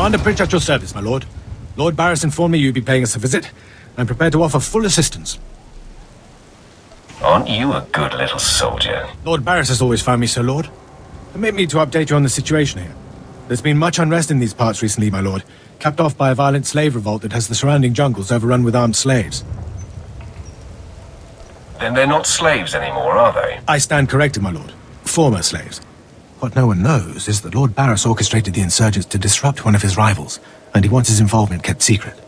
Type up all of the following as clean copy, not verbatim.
Commander Pritch at your service, my lord. Lord Barris informed me you'd be paying us a visit. I'm prepared to offer full assistance. Aren't you a good little soldier? Lord Barris has always found me so, Lord. Permit me to update you on the situation here. There's been much unrest in these parts recently, my lord, capped off by a violent slave revolt that has the surrounding jungles overrun with armed slaves. Then they're not slaves anymore, are they? I stand corrected, my lord. Former slaves. What no one knows is that Lord Barris orchestrated the insurgents to disrupt one of his rivals, and he wants his involvement kept secret.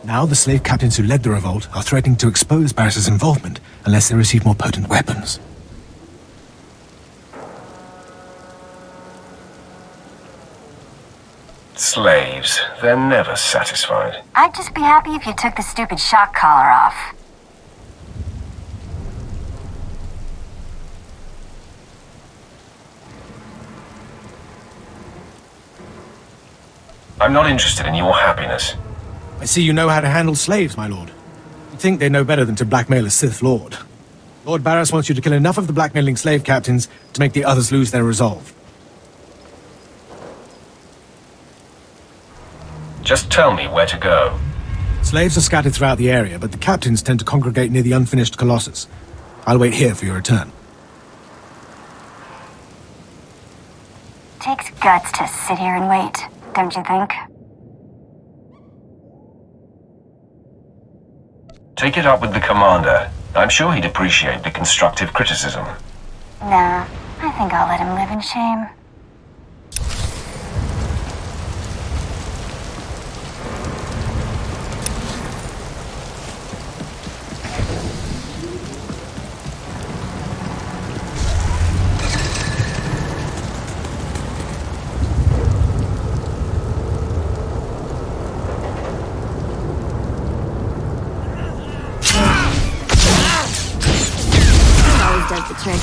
Now the slave captains who led the revolt are threatening to expose Barris's involvement unless they receive more potent weapons. Slaves. They're never satisfied. I'd just be happy if you took the stupid shock collar off. I'm not interested in your happiness. I see you know how to handle slaves, my lord. You'd think they know better than to blackmail a Sith Lord. Lord Barris wants you to kill enough of the blackmailing slave captains to make the others lose their resolve. Just tell me where to go. Slaves are scattered throughout the area, but the captains tend to congregate near the unfinished Colossus. I'll wait here for your return. Takes guts to sit here and wait, don't you think? Take it up with the commander. I'm sure he'd appreciate the constructive criticism. Nah, I think I'll let him live in shame. Does the trick.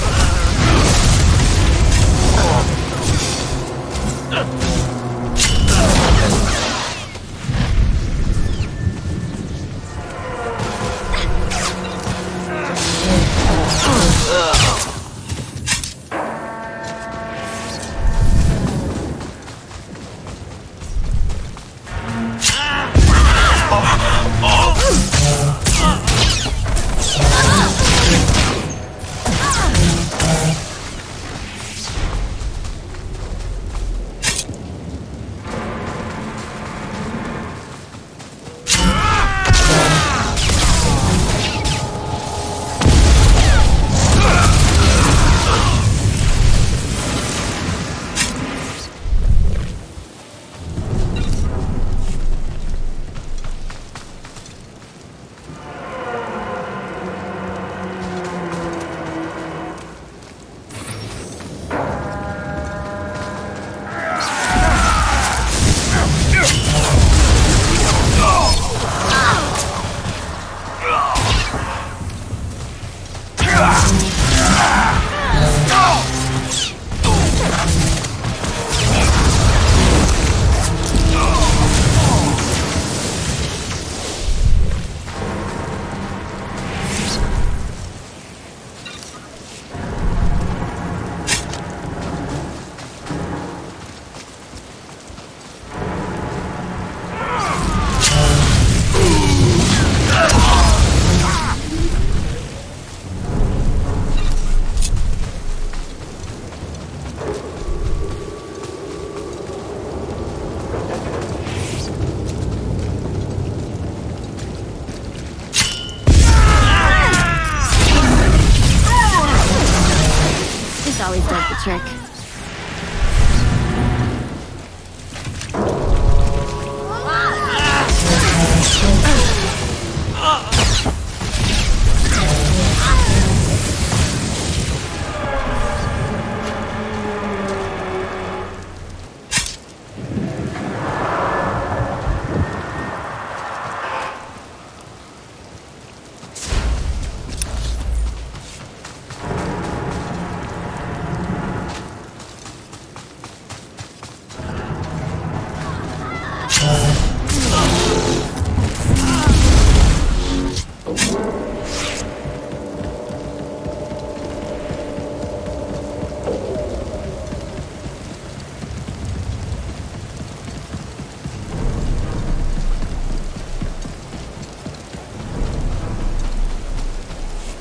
Always does the trick.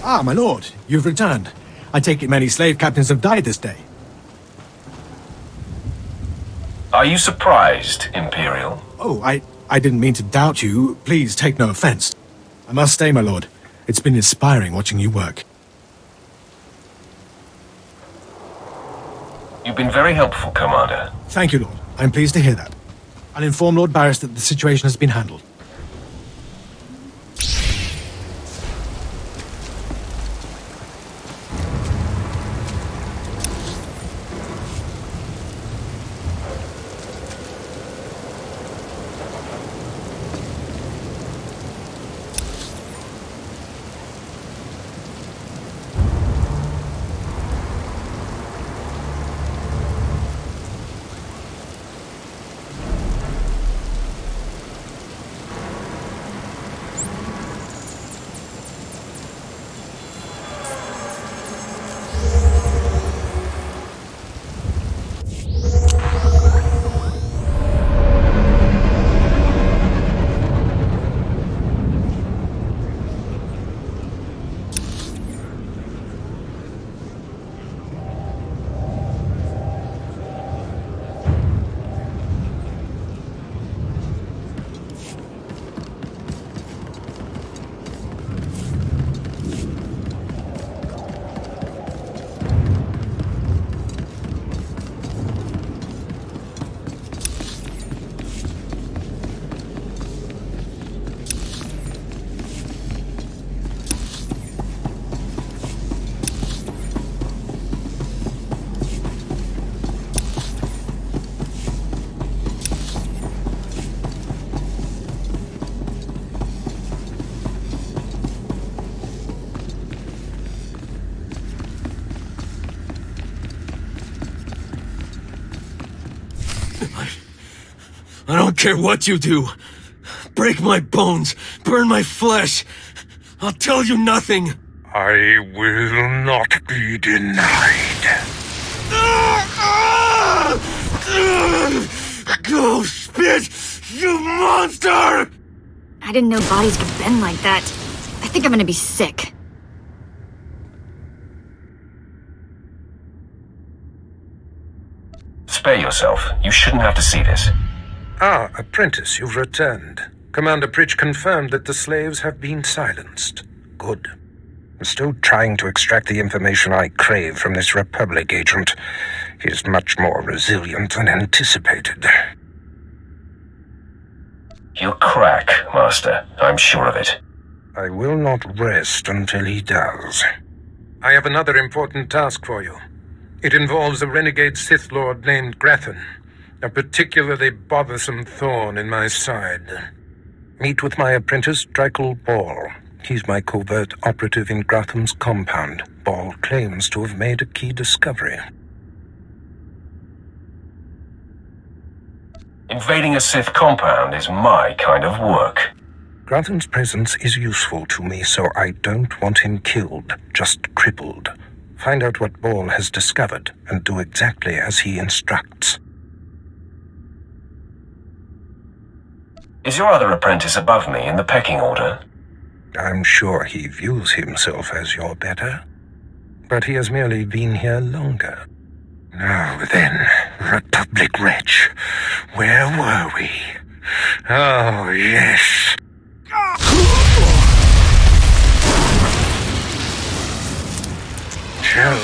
Ah, my lord, you've returned. I take it many slave captains have died this day. Are you surprised, Imperial? Oh, I didn't mean to doubt you. Please take no offense. I must stay, my lord. It's been inspiring watching you work. You've been very helpful, Commander. Thank you, Lord. I'm pleased to hear that. I'll inform Lord Barris that the situation has been handled. I don't care what you do. Break my bones, burn my flesh. I'll tell you nothing. I will not be denied. Go, spit, you monster! I didn't know bodies could bend like that. I think I'm gonna be sick. Spare yourself. You shouldn't have to see this. Ah, apprentice, you've returned. Commander Pritch confirmed that the slaves have been silenced. Good. I'm still trying to extract the information I crave from this Republic agent. He is much more resilient than anticipated. He'll crack, Master. I'm sure of it. I will not rest until he does. I have another important task for you. It involves a renegade Sith Lord named Grathan, a particularly bothersome thorn in my side. Meet with my apprentice, Drykel Ball. He's my covert operative in Gratham's compound. Ball claims to have made a key discovery. Invading a Sith compound is my kind of work. Grathan's presence is useful to me, so I don't want him killed, just crippled. Find out what Ball has discovered, and do exactly as he instructs. Is your other apprentice above me in the pecking order? I'm sure he views himself as your better, but he has merely been here longer. Now then, Republic wretch, where were we? Oh, yes. Tell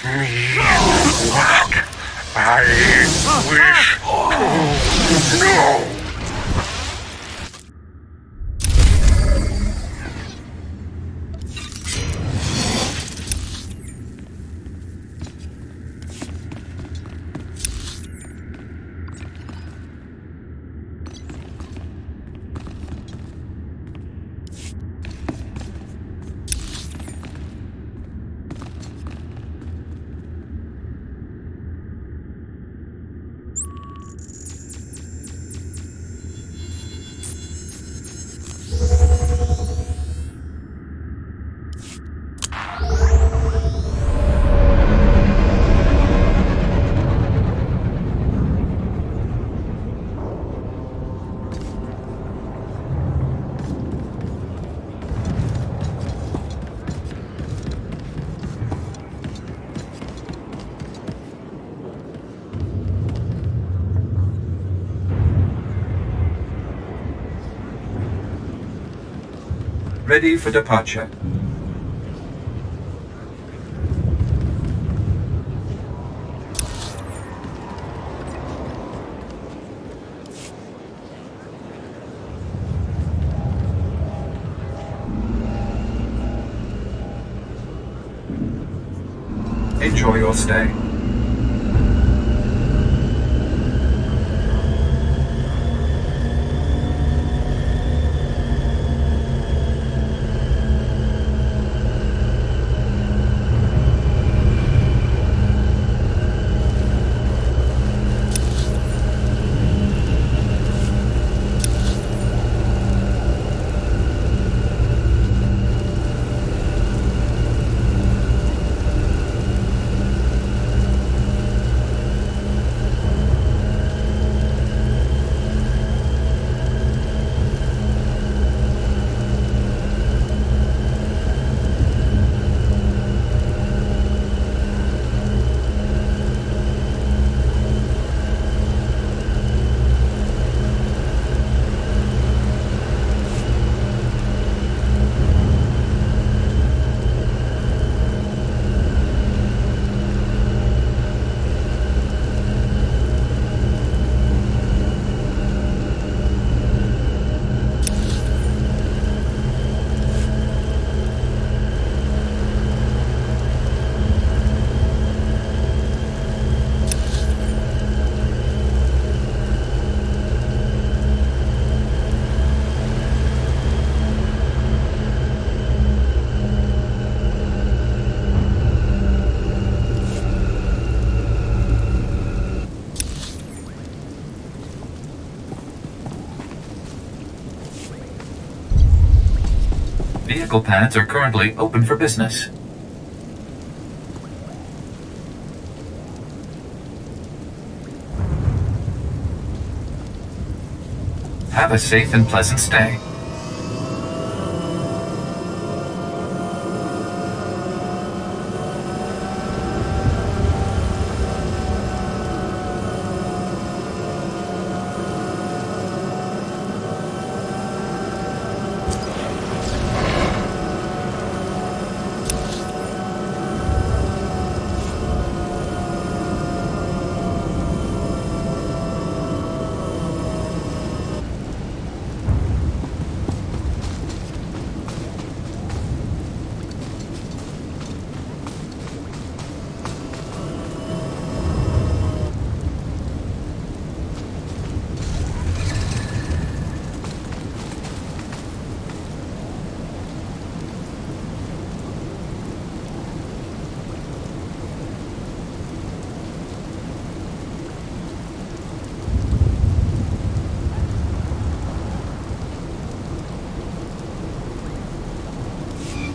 me what I wish to know. Ready for departure. Enjoy your stay. Vehicle pads are currently open for business. Have a safe and pleasant stay.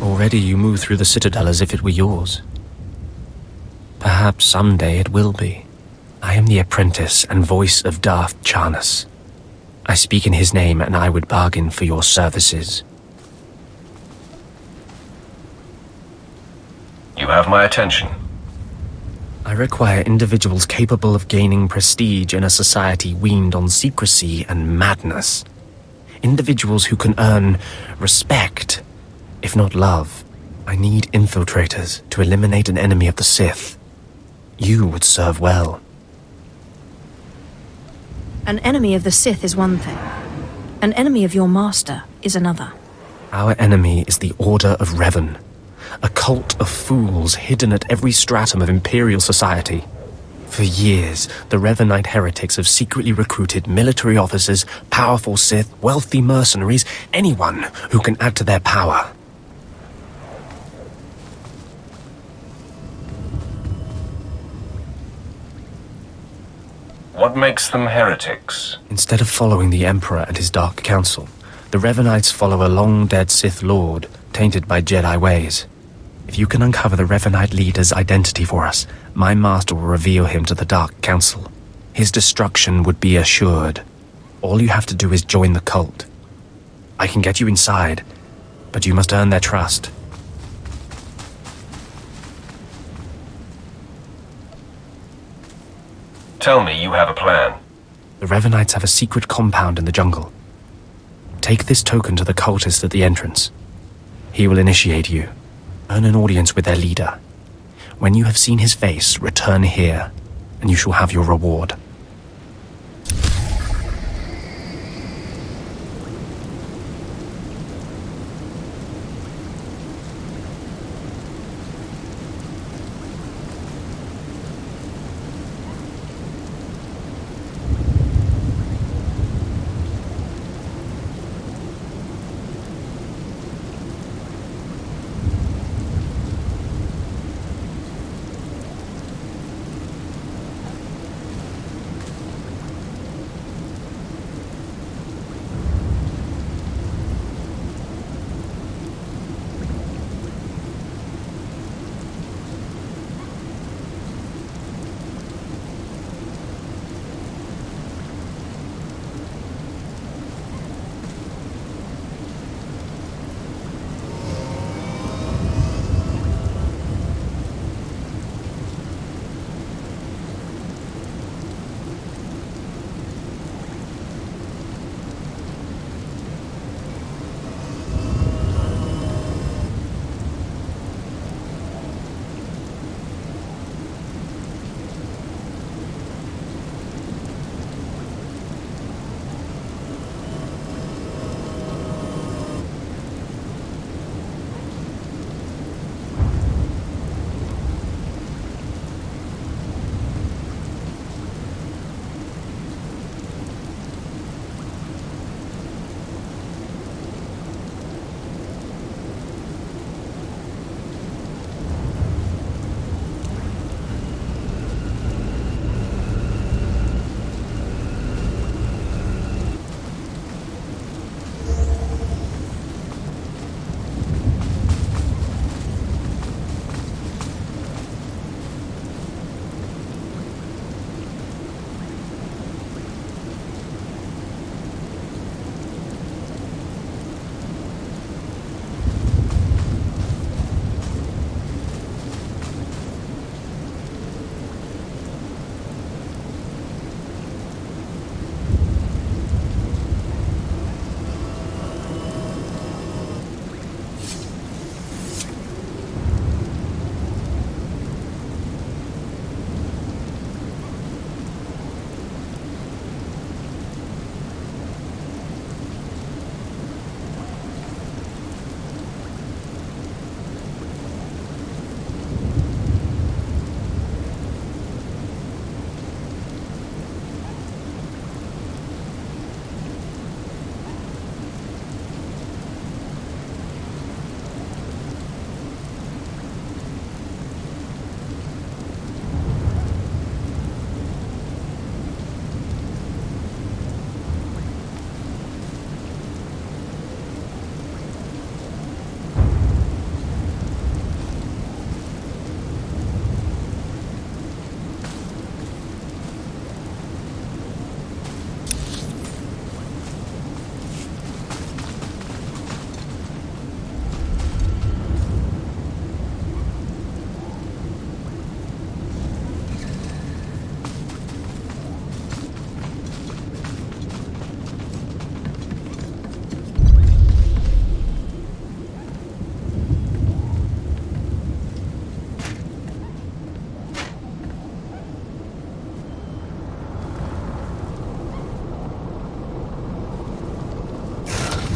Already you move through the citadel as if it were yours. Perhaps someday it will be. I am the apprentice and voice of Darth Charnas. I speak in his name, and I would bargain for your services. You have my attention. I require individuals capable of gaining prestige in a society weaned on secrecy and madness. Individuals who can earn respect, if not love. I need infiltrators to eliminate an enemy of the Sith. You would serve well. An enemy of the Sith is one thing. An enemy of your master is another. Our enemy is the Order of Revan, a cult of fools hidden at every stratum of Imperial society. For years, the Revanite heretics have secretly recruited military officers, powerful Sith, wealthy mercenaries, anyone who can add to their power. What makes them heretics? Instead of following the Emperor and his Dark Council, the Revanites follow a long-dead Sith Lord, tainted by Jedi ways. If you can uncover the Revanite leader's identity for us, my master will reveal him to the Dark Council. His destruction would be assured. All you have to do is join the cult. I can get you inside, but you must earn their trust. Tell me you have a plan. The Revanites have a secret compound in the jungle. Take this token to the cultist at the entrance. He will initiate you. Earn an audience with their leader. When you have seen his face, return here, and you shall have your reward.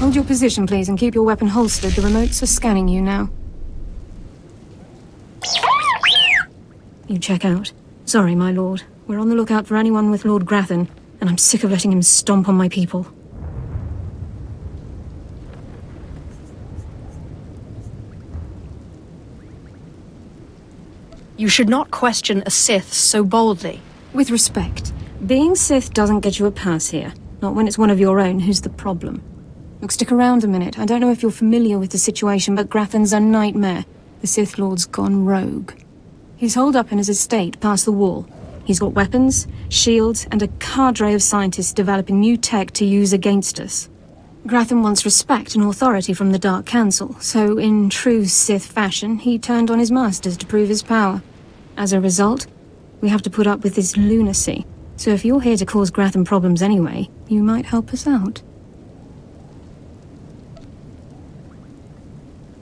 Hold your position, please, and keep your weapon holstered. The remotes are scanning you now. You check out. Sorry, my lord. We're on the lookout for anyone with Lord Grathan, and I'm sick of letting him stomp on my people. You should not question a Sith so boldly. With respect, being Sith doesn't get you a pass here. Not when it's one of your own who's the problem. Look, stick around a minute. I don't know if you're familiar with the situation, but Grathan's a nightmare. The Sith Lord's gone rogue. He's holed up in his estate past the wall. He's got weapons, shields, and a cadre of scientists developing new tech to use against us. Grathan wants respect and authority from the Dark Council, so in true Sith fashion, he turned on his masters to prove his power. As a result, we have to put up with this lunacy. So if you're here to cause Grathan problems anyway, you might help us out.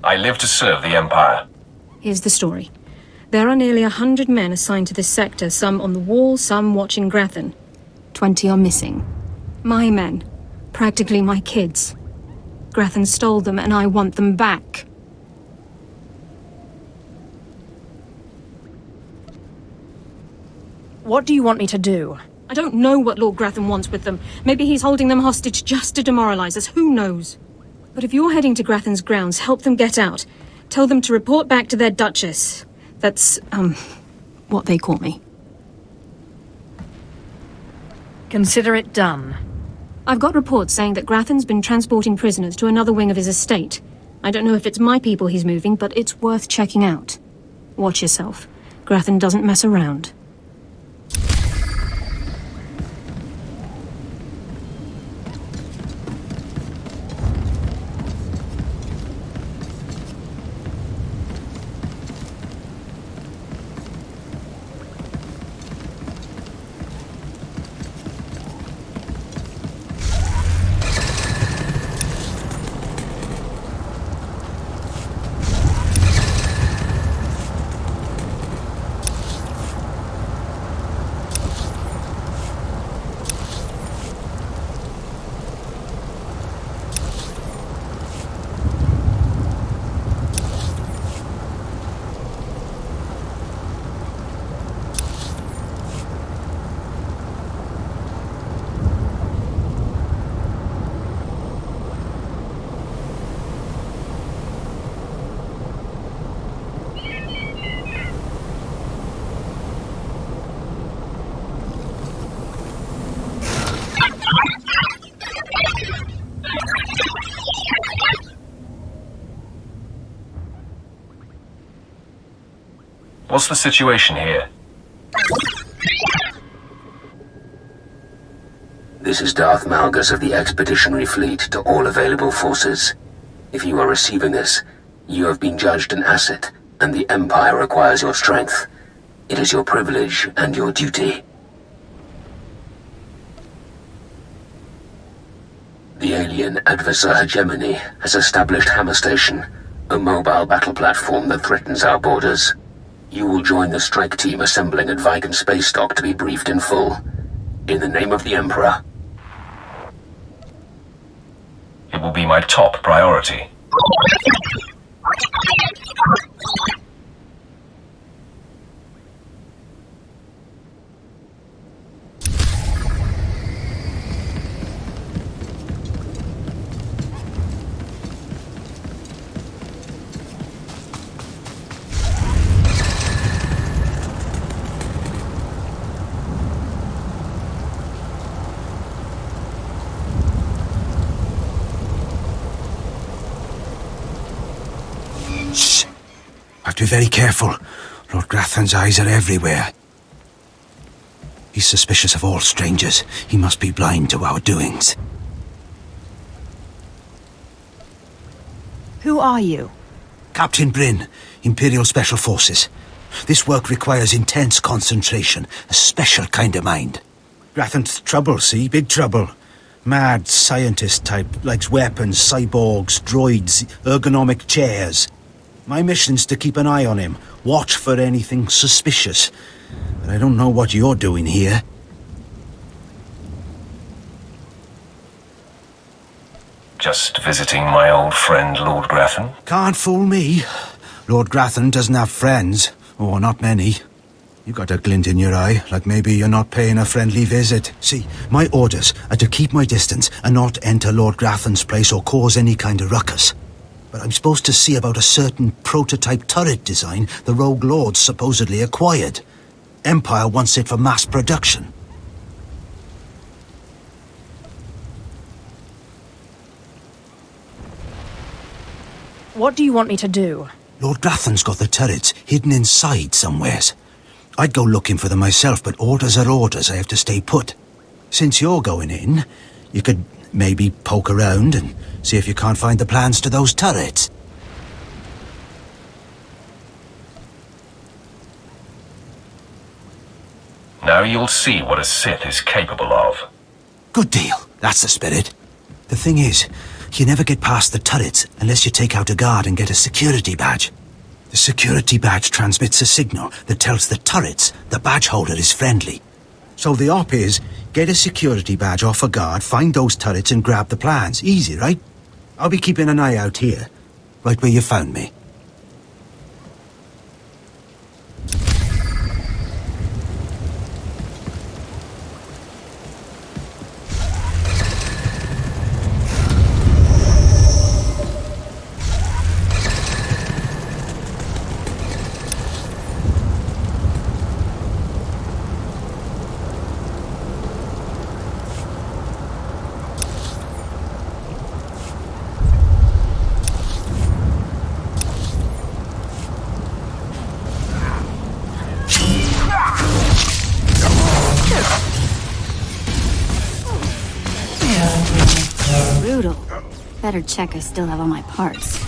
I live to serve the Empire. Here's the story. There are nearly 100 men assigned to this sector, some on the wall, some watching Grathan. 20 are missing. My men. Practically my kids. Grathan stole them, and I want them back. What do you want me to do? I don't know what Lord Grathan wants with them. Maybe he's holding them hostage just to demoralize us. Who knows? But if you're heading to Grathan's grounds, help them get out. Tell them to report back to their Duchess. That's, what they call me. Consider it done. I've got reports saying that Grathan's been transporting prisoners to another wing of his estate. I don't know if it's my people he's moving, but it's worth checking out. Watch yourself. Grathan doesn't mess around. What's the situation here? This is Darth Malgus of the Expeditionary Fleet to all available forces. If you are receiving this, you have been judged an asset, and the Empire requires your strength. It is your privilege and your duty. The alien Adversar Hegemony has established Hammer Station, a mobile battle platform that threatens our borders. You will join the strike team assembling at Vigan Space Dock to be briefed in full. In the name of the Emperor. It will be my top priority. Have to be very careful. Lord Grathan's eyes are everywhere. He's suspicious of all strangers. He must be blind to our doings. Who are you? Captain Bryn, Imperial Special Forces. This work requires intense concentration, a special kind of mind. Grathan's trouble, see? Big trouble. Mad scientist type, likes weapons, cyborgs, droids, ergonomic chairs. My mission's to keep an eye on him, watch for anything suspicious. But I don't know what you're doing here. Just visiting my old friend, Lord Grathan. Can't fool me. Lord Grathan doesn't have friends. Oh, not many. You got a glint in your eye, like maybe you're not paying a friendly visit. See, my orders are to keep my distance and not enter Lord Grathan's place or cause any kind of ruckus. But I'm supposed to see about a certain prototype turret design the Rogue Lords supposedly acquired. Empire wants it for mass production. What do you want me to do? Lord Grathan's got the turrets hidden inside somewheres. I'd go looking for them myself, but orders are orders. I have to stay put. Since you're going in, you could maybe poke around and see if you can't find the plans to those turrets. Now you'll see what a Sith is capable of. Good deal. That's the spirit. The thing is, You never get past the turrets unless you take out a guard and get a security badge. The security badge transmits a signal that tells the turrets the badge holder is friendly. So the op is, get a security badge off a guard, find those turrets and grab the plans. Easy, right? I'll be keeping an eye out here, right where you found me. Brutal. Better check I still have all my parts.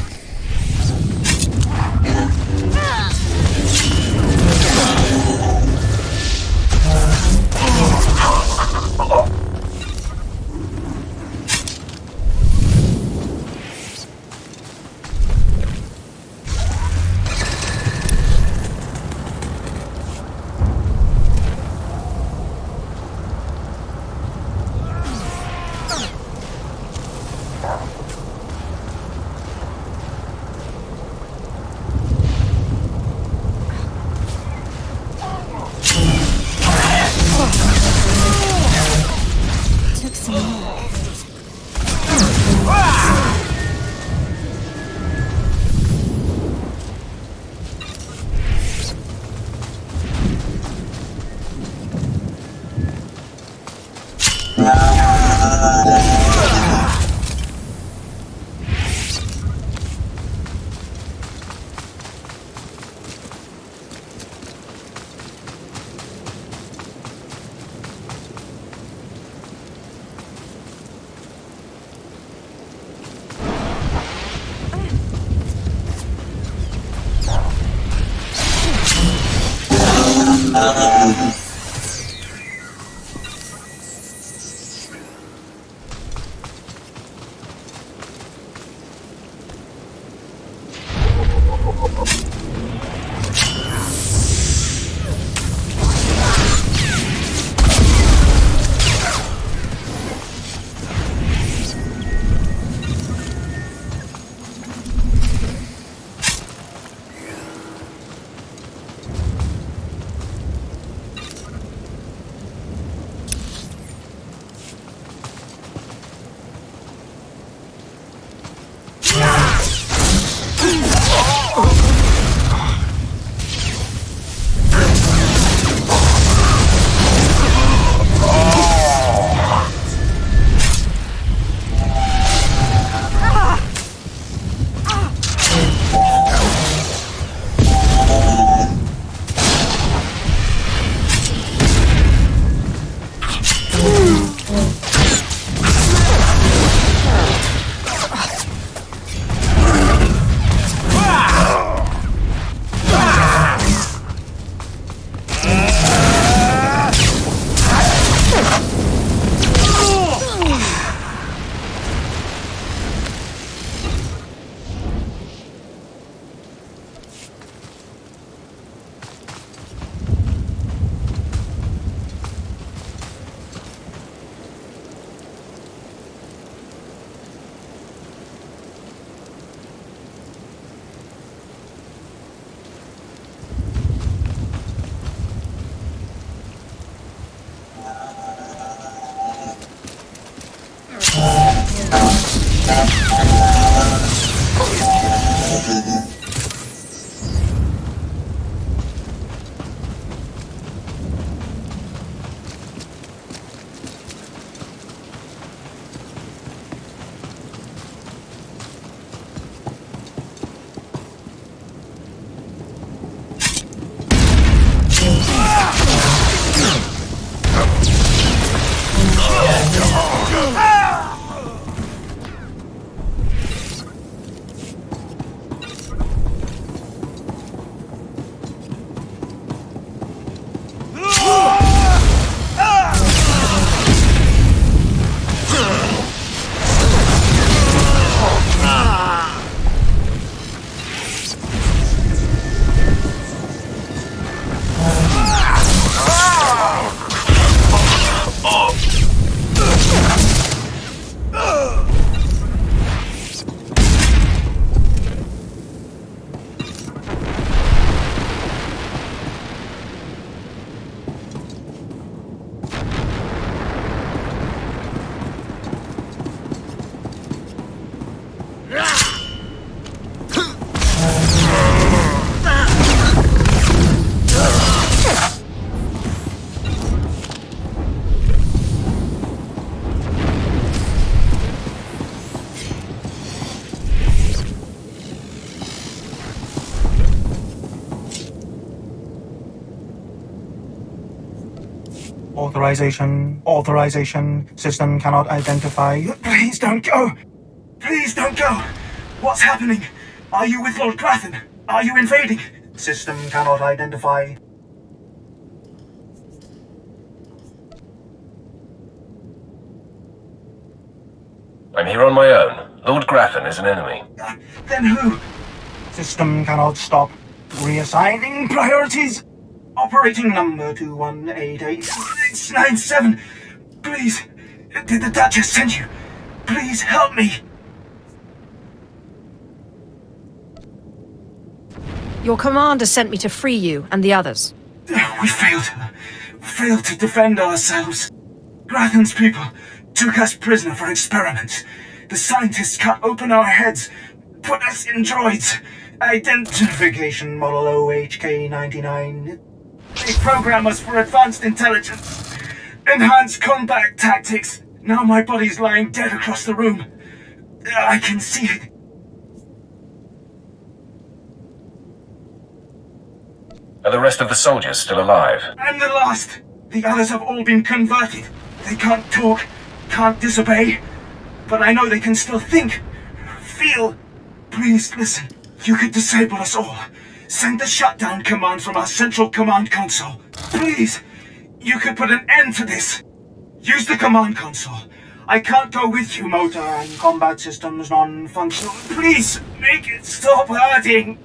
Authorization. Authorization. System cannot identify. Please don't go! Please don't go! What's happening? Are you with Lord Grathan? Are you invading? System cannot identify. I'm here on my own. Lord Grathan is an enemy. Then who? System cannot stop. Reassigning priorities. Operating number 2188697. Please, did the Duchess send you? Please help me. Your commander sent me to free you and the others. We failed to defend ourselves. Grathan's people took us prisoner for experiments. The scientists cut open our heads, put us in droids. Identification model OHK-99. They program us for advanced intelligence. Enhanced combat tactics. Now my body's lying dead across the room. I can see it. Are the rest of the soldiers still alive? I'm the last. The others have all been converted. They can't talk, can't disobey. But I know they can still think, feel. Please listen. You could disable us all. Send the shutdown command from our central command console. Please. You could put an end to this. Use the command console. I can't go with you, motor and combat systems non-functional. Please, make it stop hurting.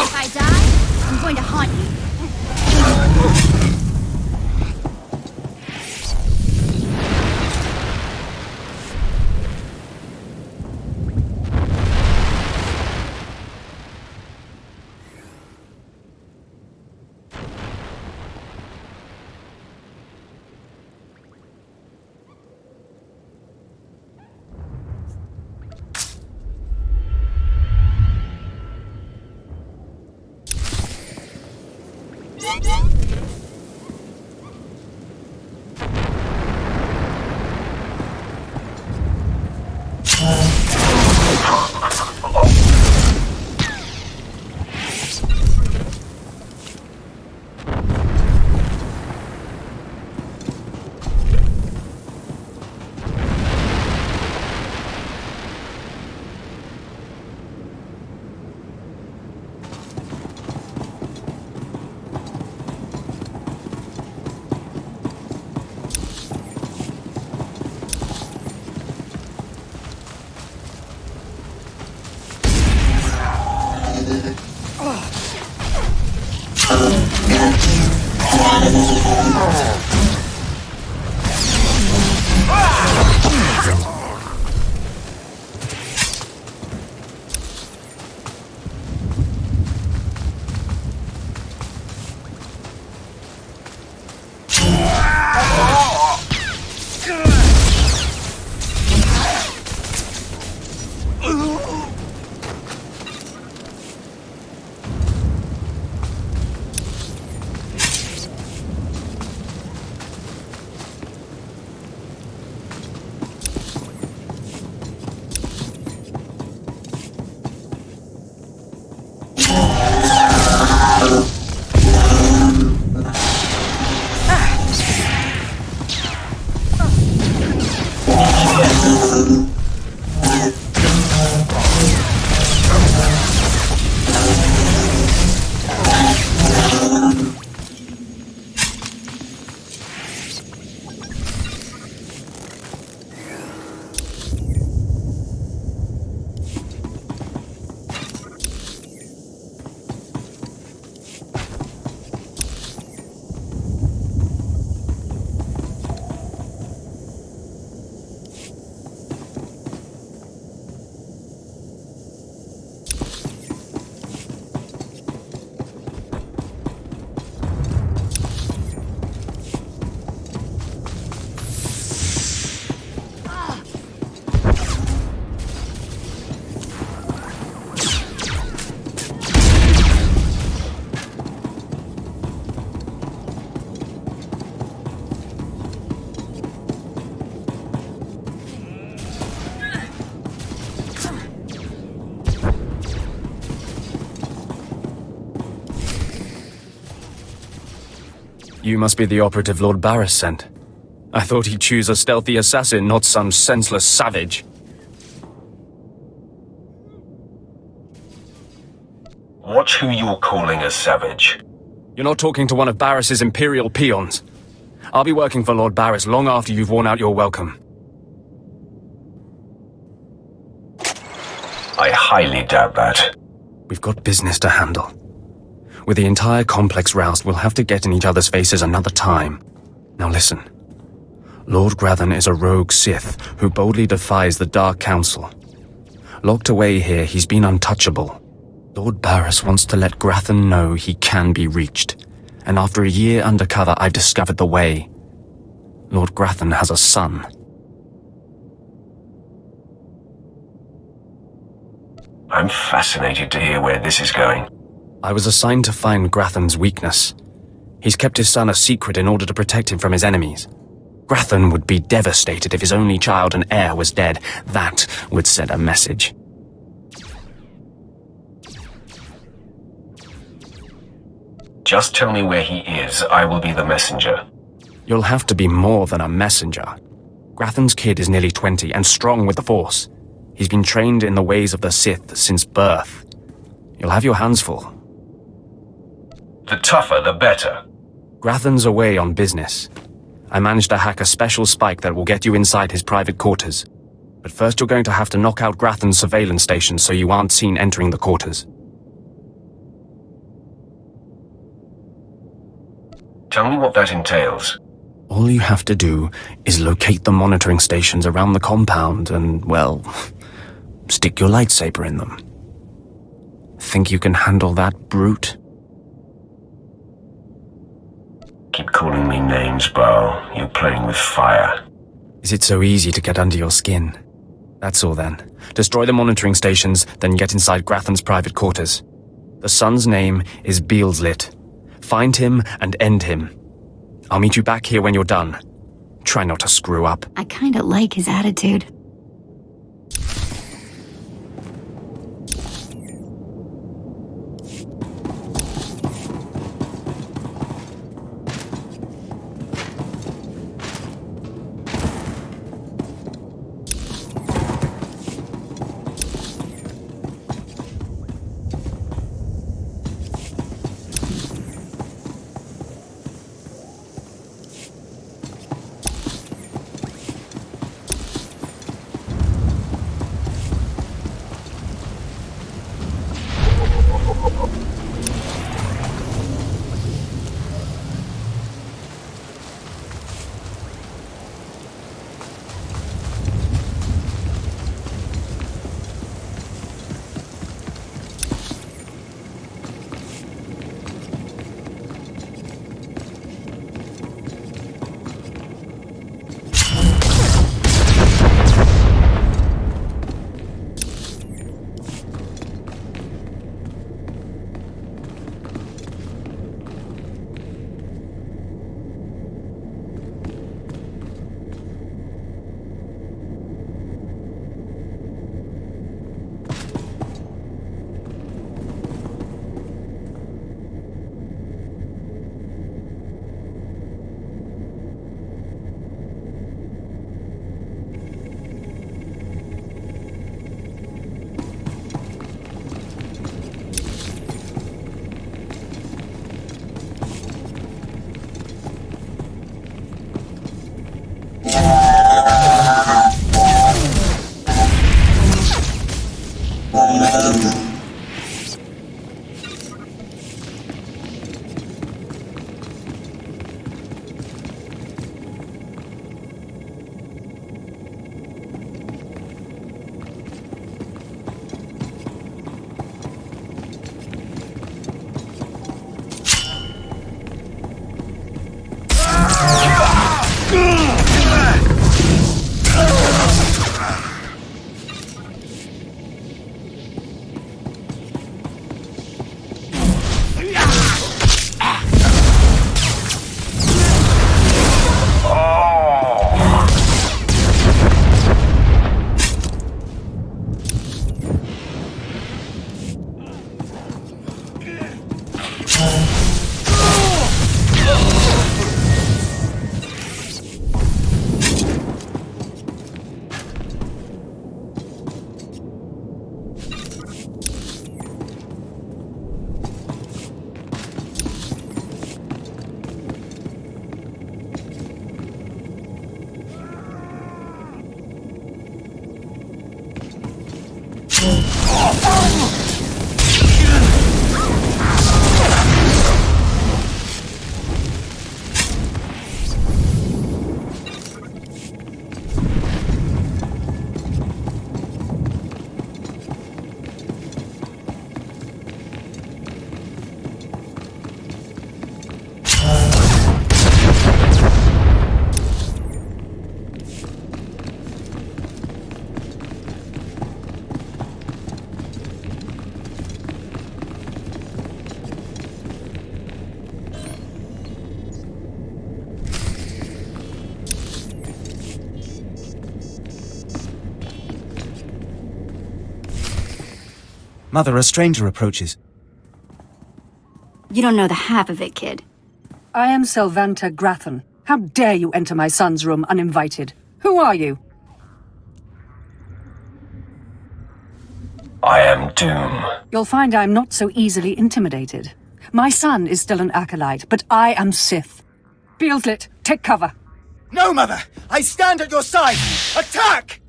If I die, I'm going to haunt you. You must be the operative Lord Barris sent. I thought he'd choose a stealthy assassin, not some senseless savage. Watch who you're calling a savage. You're not talking to one of Barris's Imperial peons. I'll be working for Lord Barris long after you've worn out your welcome. I highly doubt that. We've got business to handle. With the entire complex roused, we'll have to get in each other's faces another time. Now listen. Lord Grathan is a rogue Sith who boldly defies the Dark Council. Locked away here, he's been untouchable. Lord Barris wants to let Grathan know he can be reached. And after a year undercover, I've discovered the way. Lord Grathan has a son. I'm fascinated to hear where this is going. I was assigned to find Grathan's weakness. He's kept his son a secret in order to protect him from his enemies. Grathan would be devastated if his only child and heir was dead. That would send a message. Just tell me where he is. I will be the messenger. You'll have to be more than a messenger. Grathan's kid is nearly 20 and strong with the Force. He's been trained in the ways of the Sith since birth. You'll have your hands full. The tougher, the better. Grathan's away on business. I managed to hack a special spike that will get you inside his private quarters. But first you're going to have to knock out Grathan's surveillance station so you aren't seen entering the quarters. Tell me what that entails. All you have to do is locate the monitoring stations around the compound and, well, stick your lightsaber in them. Think you can handle that, brute? Keep calling me names, Baal. You're playing with fire. Is it so easy to get under your skin? That's all then. Destroy the monitoring stations, then get inside Grathan's private quarters. The son's name is Beelslit. Find him and end him. I'll meet you back here when you're done. Try not to screw up. I kinda like his attitude. Mother, a stranger approaches. You don't know the half of it, kid. I am Selvanta Grathan. How dare you enter my son's room uninvited? Who are you? I am Doom. You'll find I'm not so easily intimidated. My son is still an acolyte, but I am Sith. Beelslit, take cover. No, Mother! I stand at your side! Attack!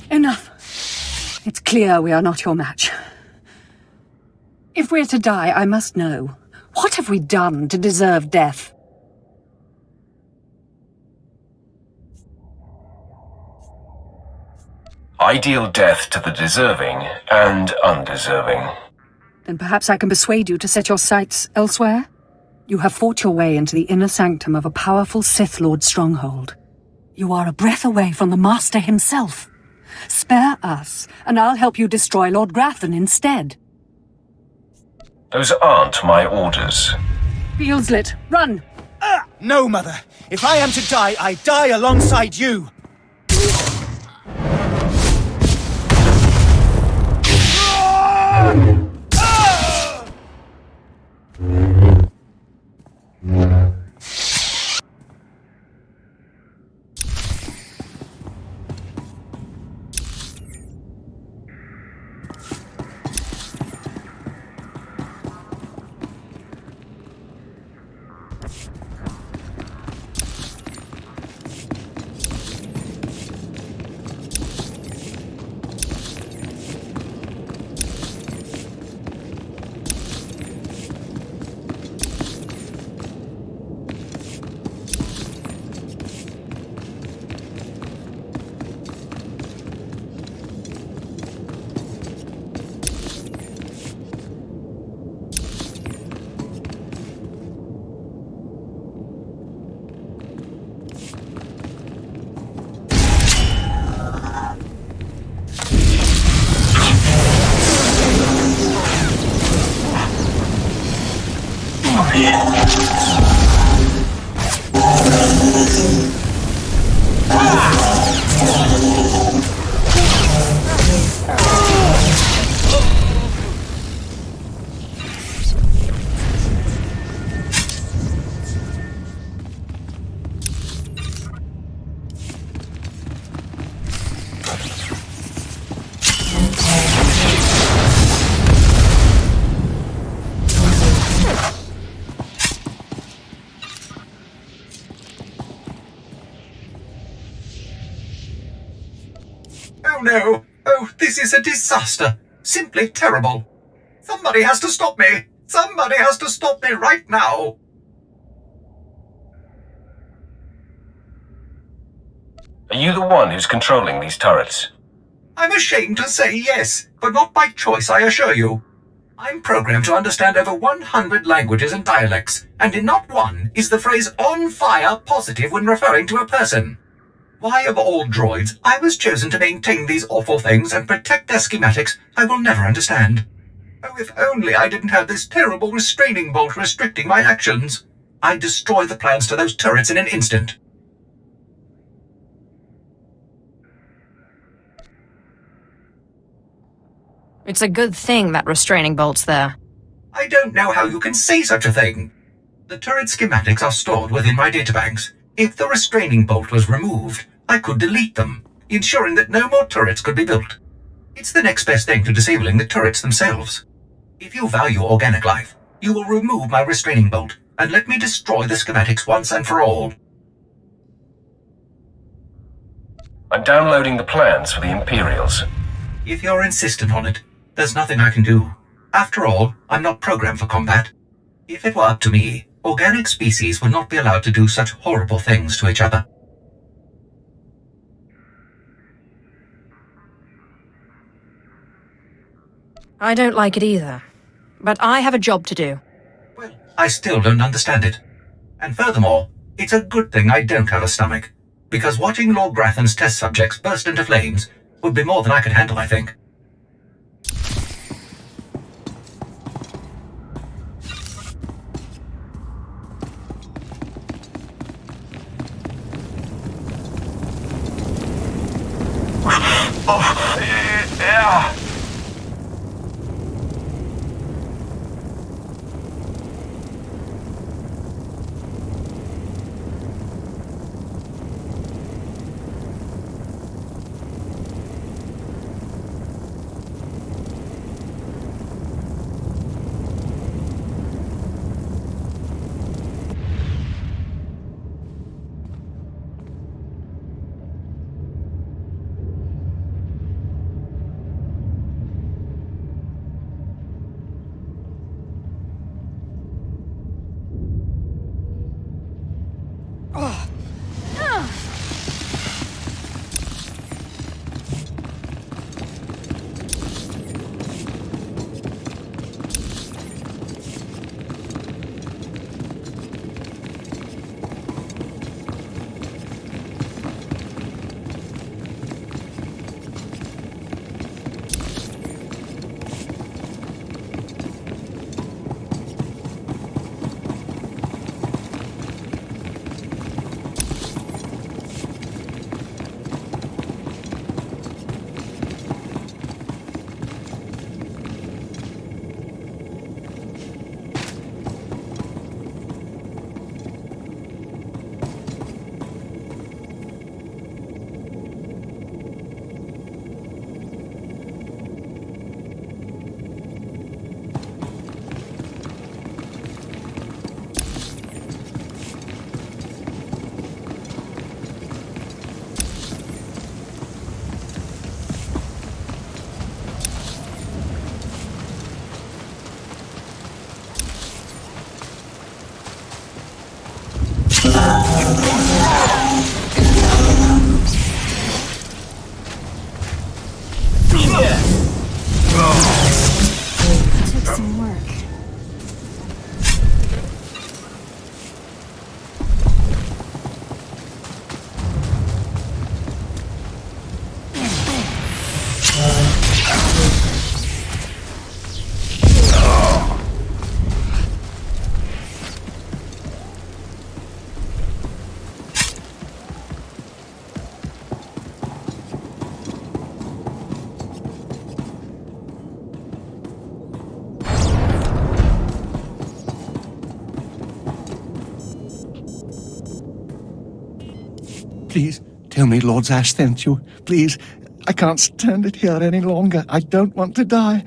Enough. It's clear we are not your match. If we're to die, I must know. What have we done to deserve death? I deal death to the deserving and undeserving. Then perhaps I can persuade you to set your sights elsewhere? You have fought your way into the inner sanctum of a powerful Sith Lord stronghold. You are a breath away from the Master himself. Spare us, and I'll help you destroy Lord Grathan instead. Those aren't my orders. Beelslit, run! No, Mother! If I am to die, I die alongside you! Oh no! Oh, this is a disaster! Simply terrible! Somebody has to stop me! Somebody has to stop me right now! Are you the one who's controlling these turrets? I'm ashamed to say yes, but not by choice, I assure you. I'm programmed to understand over 100 languages and dialects, and in not one is the phrase on fire positive when referring to a person. Why, of all droids, I was chosen to maintain these awful things and protect their schematics, I will never understand. Oh, if only I didn't have this terrible restraining bolt restricting my actions. I'd destroy the plans to those turrets in an instant. It's a good thing that restraining bolt's there. I don't know how you can say such a thing. The turret schematics are stored within my databanks. If the restraining bolt was removed, I could delete them, ensuring that no more turrets could be built. It's the next best thing to disabling the turrets themselves. If you value organic life, you will remove my restraining bolt and let me destroy the schematics once and for all. I'm downloading the plans for the Imperials. If you're insistent on it, there's nothing I can do. After all, I'm not programmed for combat. If it were up to me, organic species would not be allowed to do such horrible things to each other. I don't like it either. But I have a job to do. Well, I still don't understand it. And furthermore, it's a good thing I don't have a stomach, because watching Lord Grathan's test subjects burst into flames would be more than I could handle, I think. Oh, yeah. Took some work. Please, tell me Lord Zash sent you. Please, I can't stand it here any longer. I don't want to die.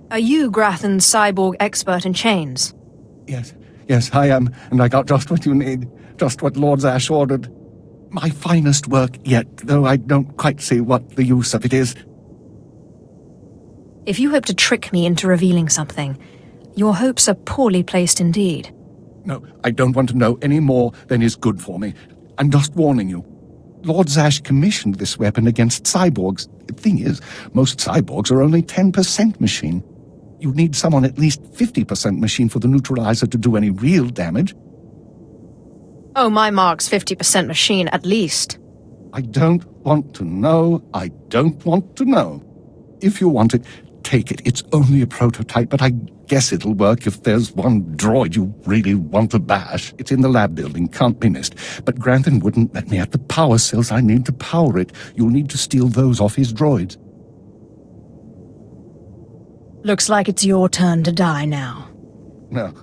Are you Grathan's cyborg expert in chains? Yes, I am, and I got just what you need. Just what Lord Zash ordered. My finest work yet, though I don't quite see what the use of it is. If you hope to trick me into revealing something, your hopes are poorly placed indeed. No, I don't want to know any more than is good for me. I'm just warning you. Lord Zash commissioned this weapon against cyborgs. The thing is, most cyborgs are only 10% machine. You need someone at least 50% machine for the neutralizer to do any real damage. Oh, my mark's 50% machine, at least. I don't want to know. I don't want to know. If you want it, take it. It's only a prototype, but I guess it'll work if there's one droid you really want to bash. It's in the lab building, can't be missed. But Grathan wouldn't let me at the power cells I need to power it. You'll need to steal those off his droids. Looks like it's your turn to die now. No,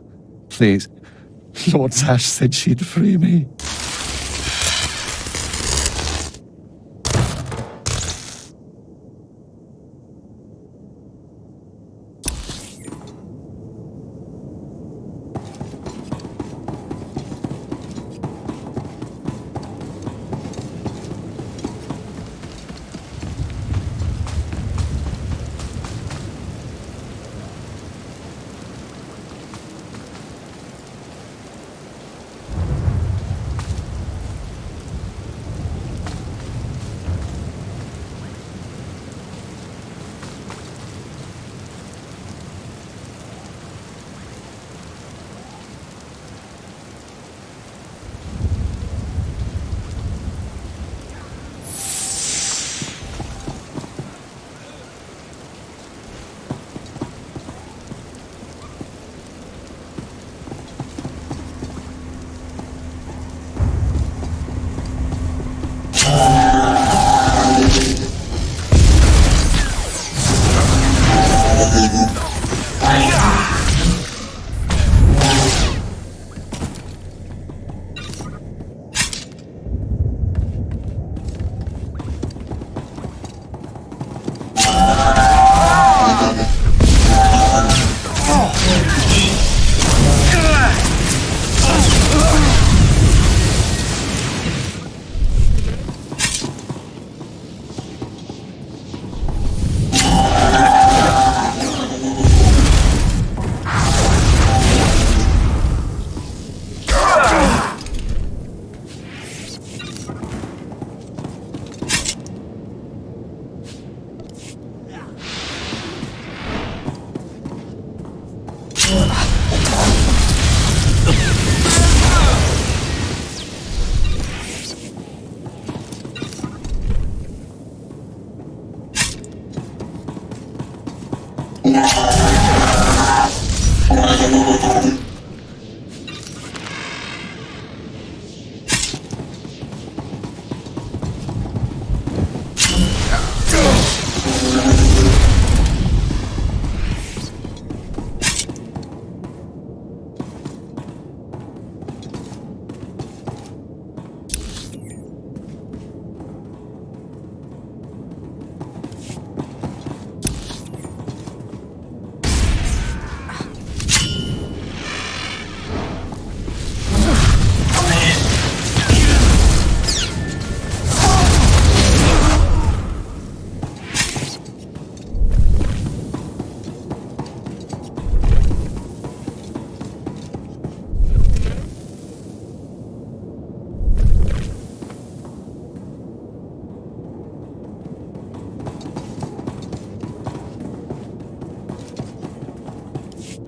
please. Lord Zash said she'd free me.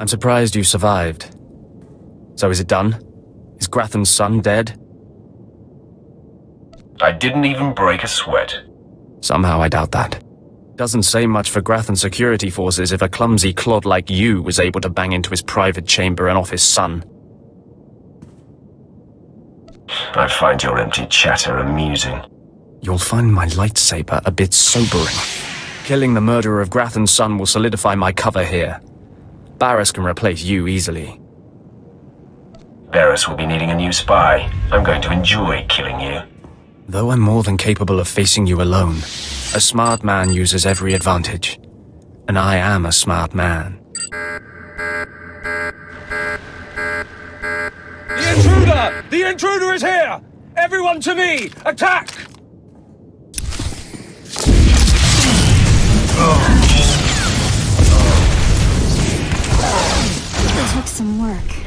I'm surprised you survived. So is it done? Is Grathan's son dead? I didn't even break a sweat. Somehow I doubt that. Doesn't say much for Grathan security forces if a clumsy clod like you was able to bang into his private chamber and off his son. I find your empty chatter amusing. You'll find my lightsaber a bit sobering. Killing the murderer of Grathan's son will solidify my cover here. Barris can replace you easily. Barris will be needing a new spy. I'm going to enjoy killing you. Though I'm more than capable of facing you alone, a smart man uses every advantage. And I am a smart man. The intruder! The intruder is here! Everyone to me! Attack! It took some work.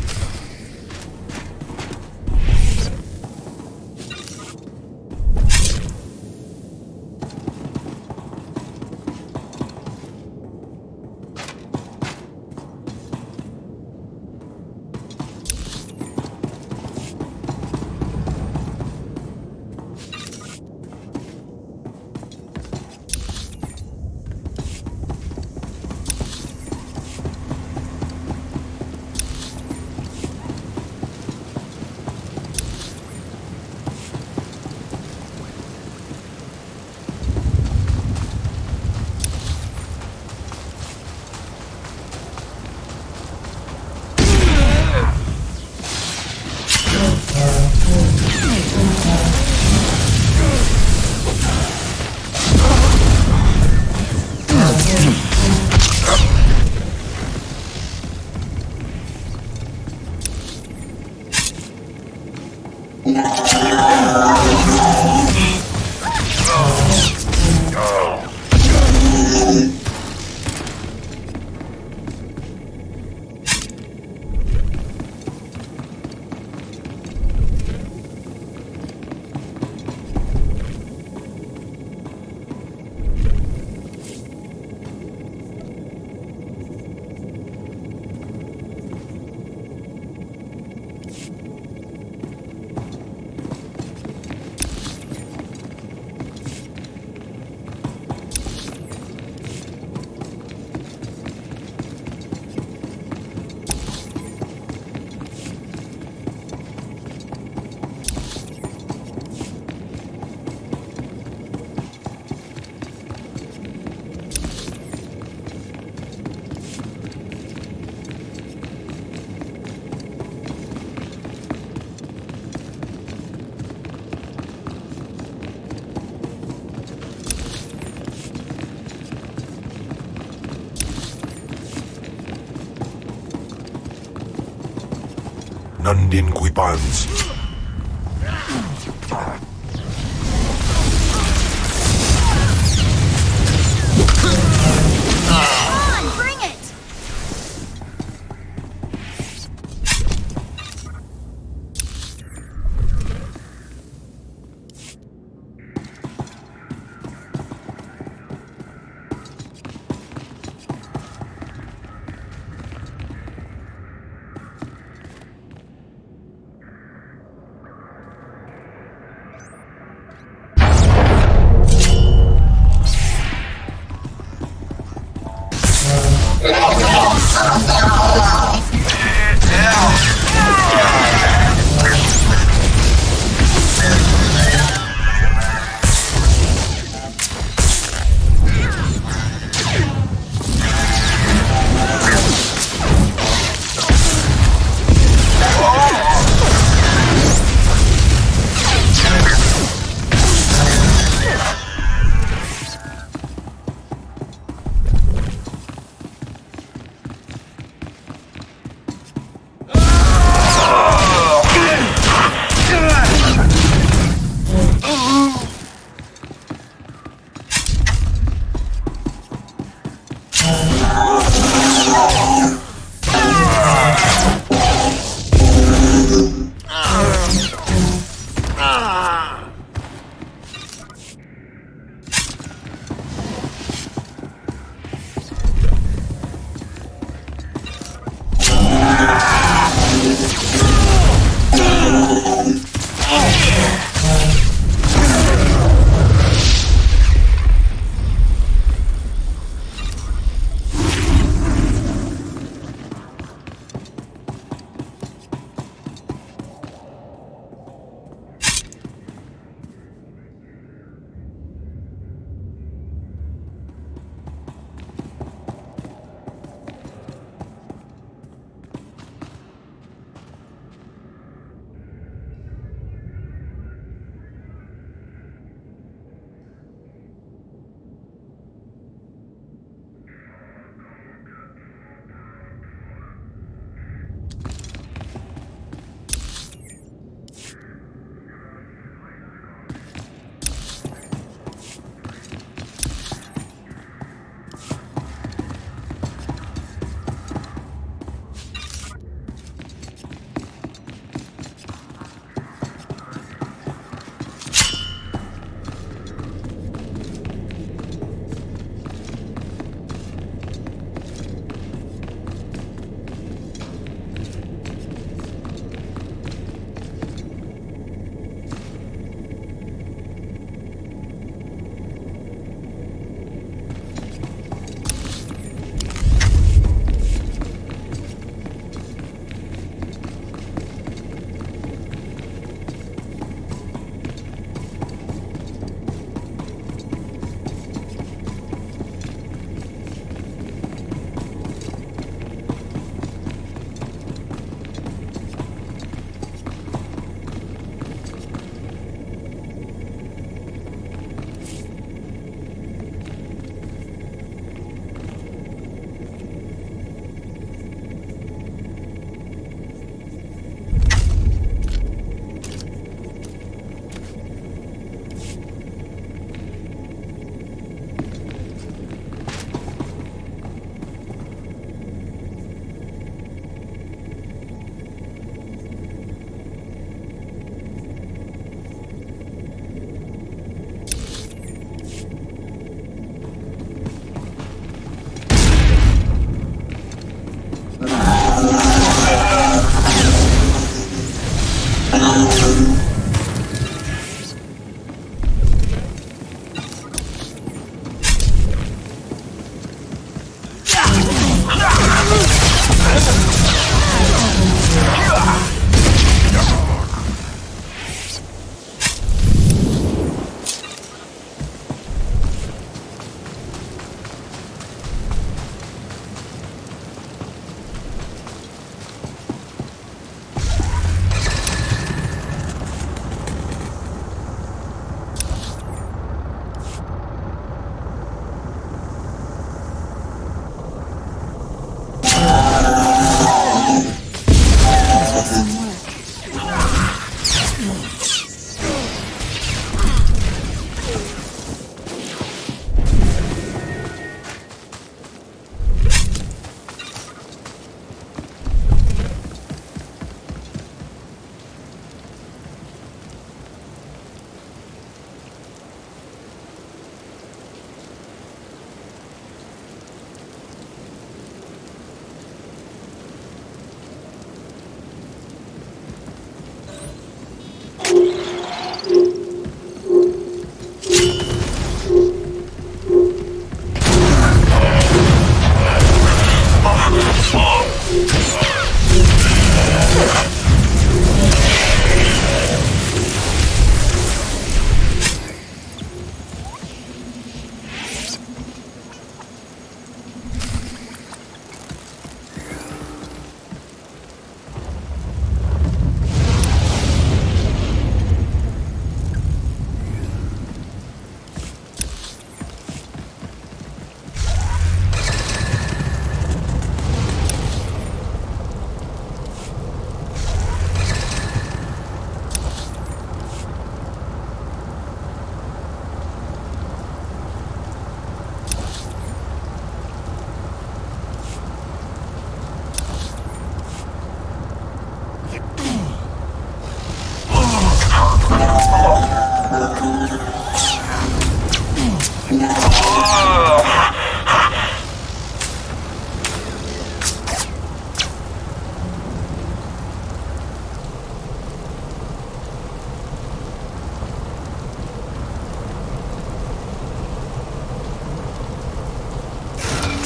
Nandin Quipans.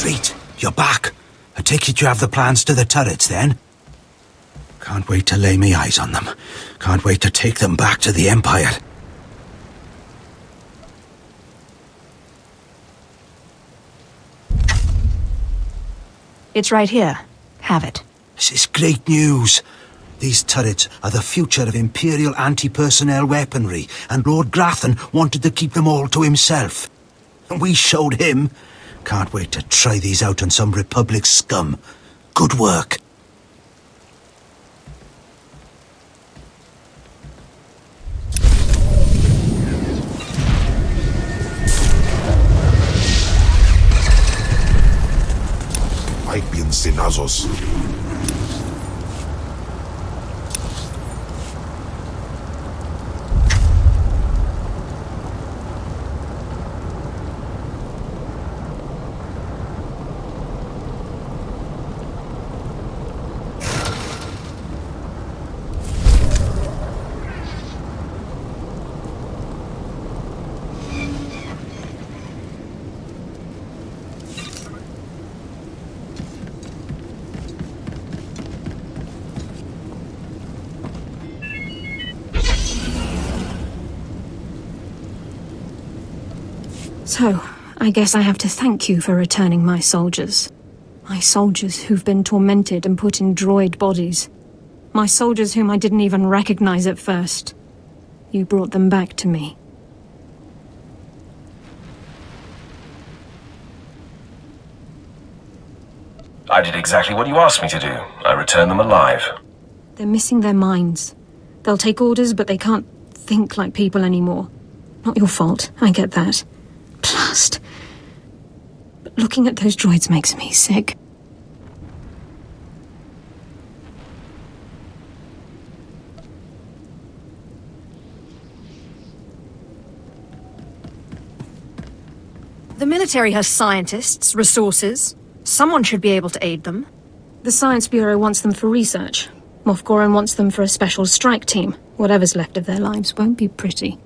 Sweet. You're back. I take it you have the plans to the turrets, then? Can't wait to lay me eyes on them. Can't wait to take them back to the Empire. It's right here. Have it. This is great news. These turrets are the future of Imperial anti-personnel weaponry, and Lord Grathan wanted to keep them all to himself. And we showed him. Can't wait to try these out on some Republic scum. Good work. Might be in Sinazos. So, I guess I have to thank you for returning my soldiers. My soldiers who've been tormented and put in droid bodies. My soldiers whom I didn't even recognize at first. You brought them back to me. I did exactly what you asked me to do. I returned them alive. They're missing their minds. They'll take orders, but they can't think like people anymore. Not your fault, I get that. Blast. But looking at those droids makes me sick. The military has scientists, resources. Someone should be able to aid them. The Science Bureau wants them for research. Moff Goran wants them for a special strike team. Whatever's left of their lives won't be pretty.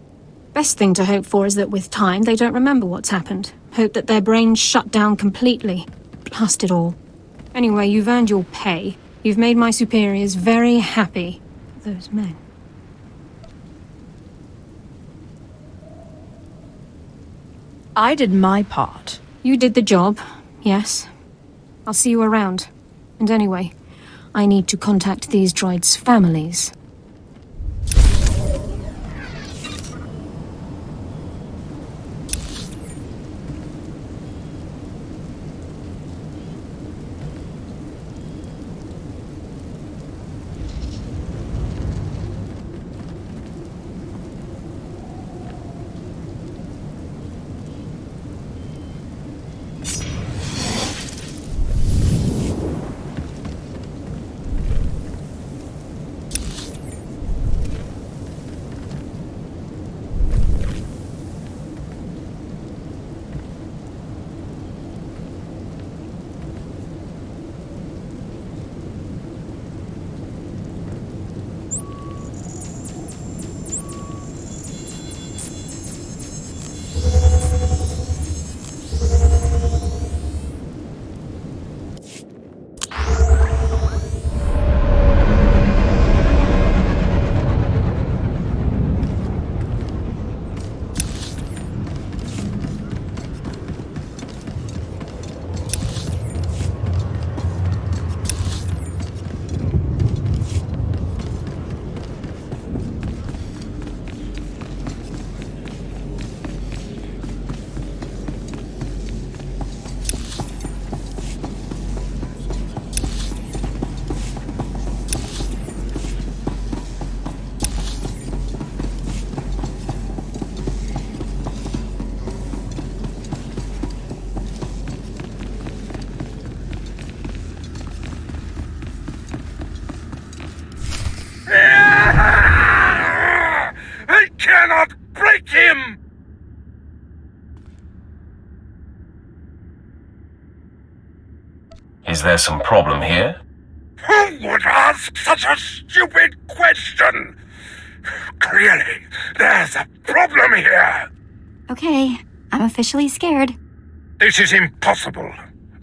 Best thing to hope for is that with time, they don't remember what's happened. Hope that their brains shut down completely. Blast it all. Anyway, you've earned your pay. You've made my superiors very happy. Those men. I did my part. You did the job, yes. I'll see you around. And anyway, I need to contact these droids' families. I cannot break him! Is there some problem here? Who would ask such a stupid question? Clearly, there's a problem here. Okay, I'm officially scared. This is impossible.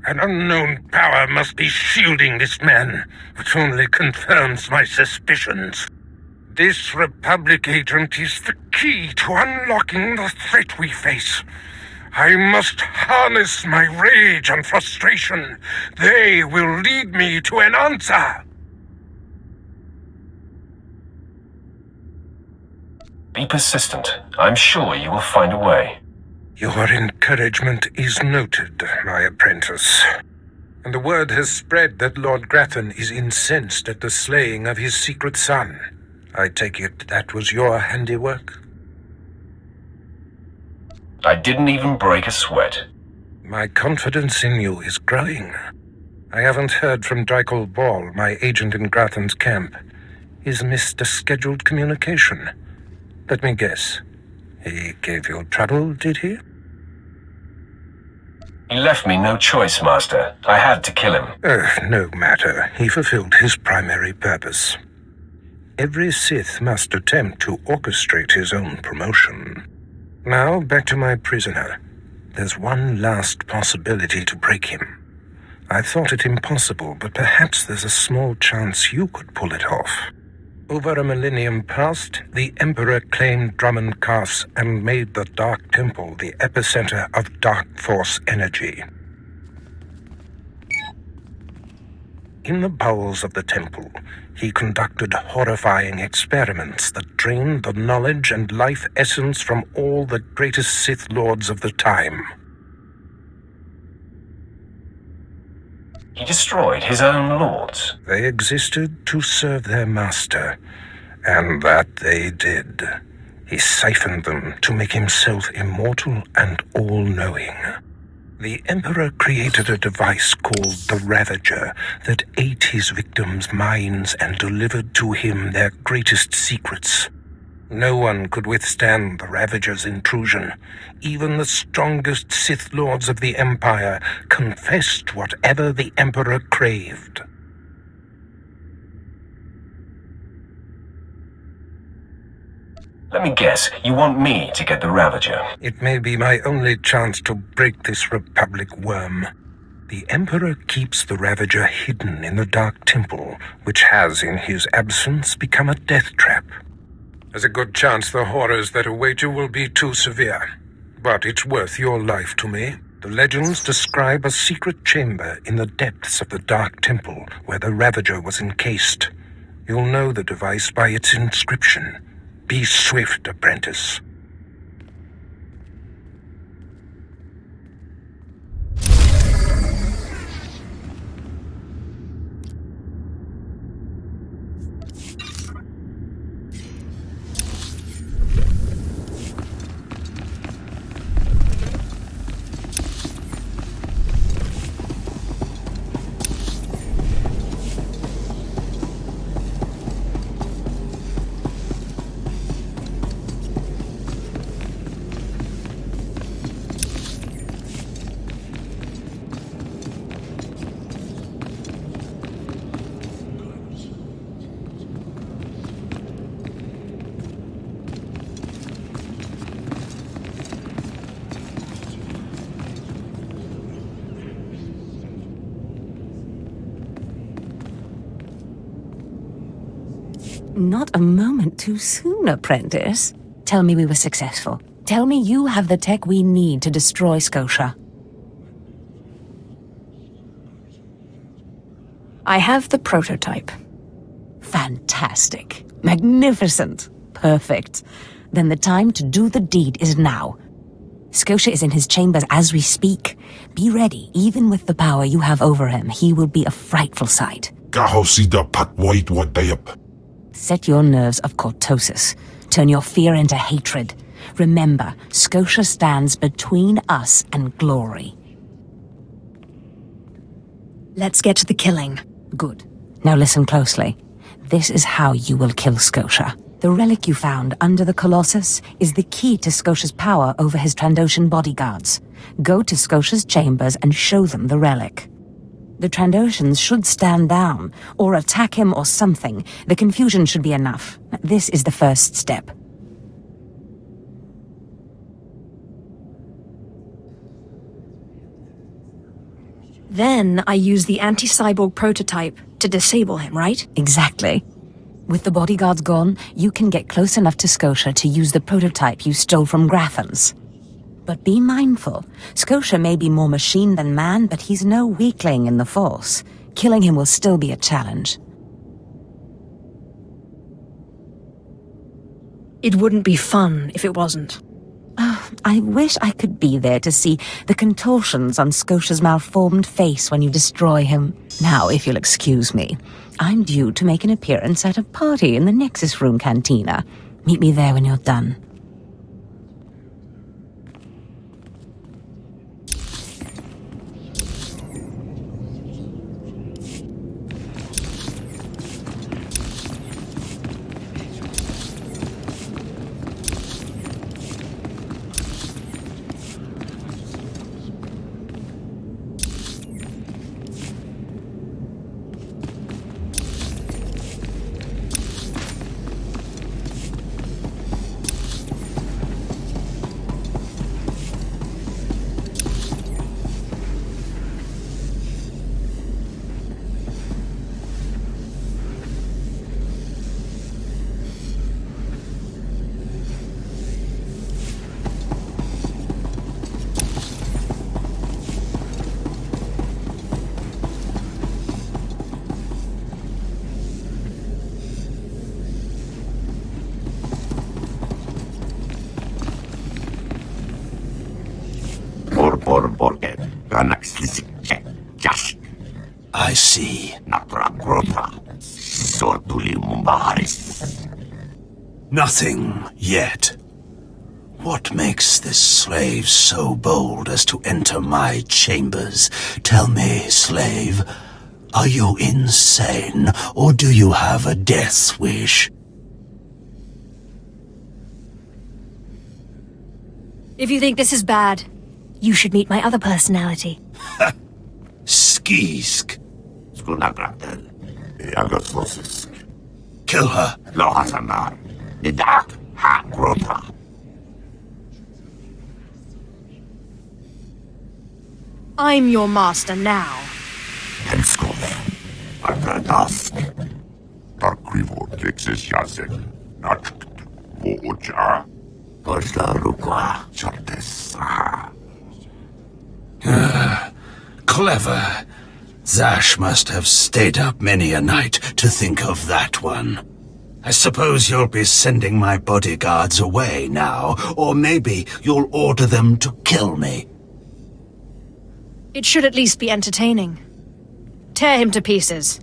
An unknown power must be shielding this man, which only confirms my suspicions. This Republic agent is the key to unlocking the threat we face. I must harness my rage and frustration. They will lead me to an answer. Be persistent. I'm sure you will find a way. Your encouragement is noted, my apprentice. And the word has spread that Lord Grathan is incensed at the slaying of his secret son. I take it that was your handiwork? I didn't even break a sweat. My confidence in you is growing. I haven't heard from Dreikel Ball, my agent in Grathan's camp. He's missed a scheduled communication. Let me guess. He gave you trouble, did he? He left me no choice, Master. I had to kill him. No matter. He fulfilled his primary purpose. Every Sith must attempt to orchestrate his own promotion. Now, back to my prisoner. There's one last possibility to break him. I thought it impossible, but perhaps there's a small chance you could pull it off. Over a millennium past, the Emperor claimed Dromund Kaas and made the Dark Temple the epicenter of Dark Force energy. In the bowels of the temple, he conducted horrifying experiments that drained the knowledge and life essence from all the greatest Sith Lords of the time. He destroyed his own lords. They existed to serve their master, and that they did. He siphoned them to make himself immortal and all-knowing. The Emperor created a device called the Ravager that ate his victims' minds and delivered to him their greatest secrets. No one could withstand the Ravager's intrusion. Even the strongest Sith Lords of the Empire confessed whatever the Emperor craved. Let me guess, you want me to get the Ravager? It may be my only chance to break this Republic worm. The Emperor keeps the Ravager hidden in the Dark Temple, which has, in his absence, become a death trap. There's a good chance the horrors that await you will be too severe. But it's worth your life to me. The legends describe a secret chamber in the depths of the Dark Temple where the Ravager was encased. You'll know the device by its inscription. Be swift, apprentice. Not a moment too soon, apprentice. Tell me we were successful. Tell me you have the tech we need to destroy Scotia. I have the prototype. Fantastic. Magnificent. Perfect. Then the time to do the deed is now. Scotia is in his chambers as we speak. Be ready. Even with the power you have over him, he will be a frightful sight. Set your nerves of cortosis. Turn your fear into hatred. Remember, Scotia stands between us and glory. Let's get to the killing. Good. Now listen closely. This is how you will kill Scotia. The relic you found under the Colossus is the key to Scotia's power over his Trandoshan bodyguards. Go to Scotia's chambers and show them the relic. The Trandoshans should stand down, or attack him or something. The confusion should be enough. This is the first step. Then I use the anti-cyborg prototype to disable him, right? Exactly. With the bodyguards gone, you can get close enough to Scotia to use the prototype you stole from Grathens. But be mindful. Scotia may be more machine than man, but he's no weakling in the Force. Killing him will still be a challenge. It wouldn't be fun if it wasn't. Oh, I wish I could be there to see the contortions on Scotia's malformed face when you destroy him. Now, if you'll excuse me, I'm due to make an appearance at a party in the Nexus Room Cantina. Meet me there when you're done. I see. Nothing yet. What makes this slave so bold as to enter my chambers? Tell me, slave, are you insane, or do you have a death wish? If you think this is bad, you should meet my other personality. Skisk. Kill her. I'm your master now. Clever. Zash must have stayed up many a night to think of that one. I suppose you'll be sending my bodyguards away now, or maybe you'll order them to kill me. It should at least be entertaining. Tear him to pieces.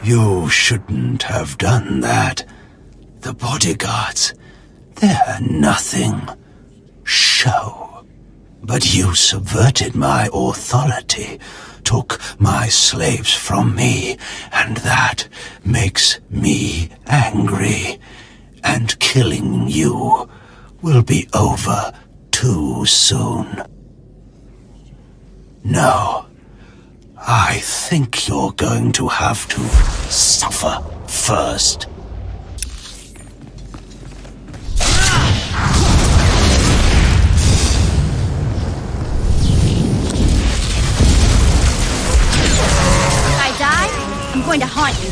You shouldn't have done that. The bodyguards, they're nothing. Show. But you subverted my authority, took my slaves from me, and that makes me angry. And killing you will be over too soon. No. I think you're going to have to suffer first. If I die, I'm going to haunt you.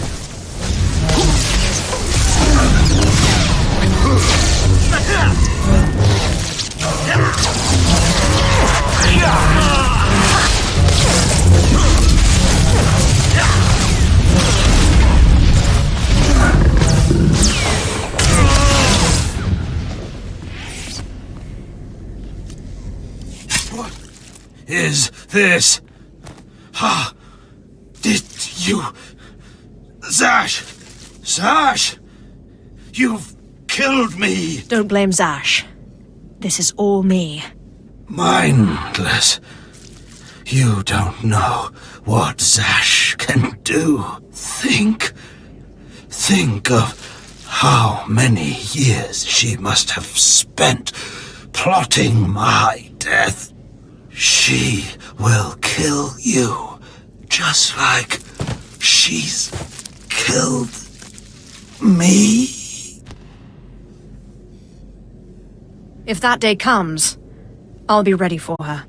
What is this? Ha! Did you... Zash! Zash! You've killed me! Don't blame Zash. This is all me. Mindless. You don't know what Zash can do. Think of how many years she must have spent plotting my death. She will kill you, just like she's killed me. If that day comes, I'll be ready for her.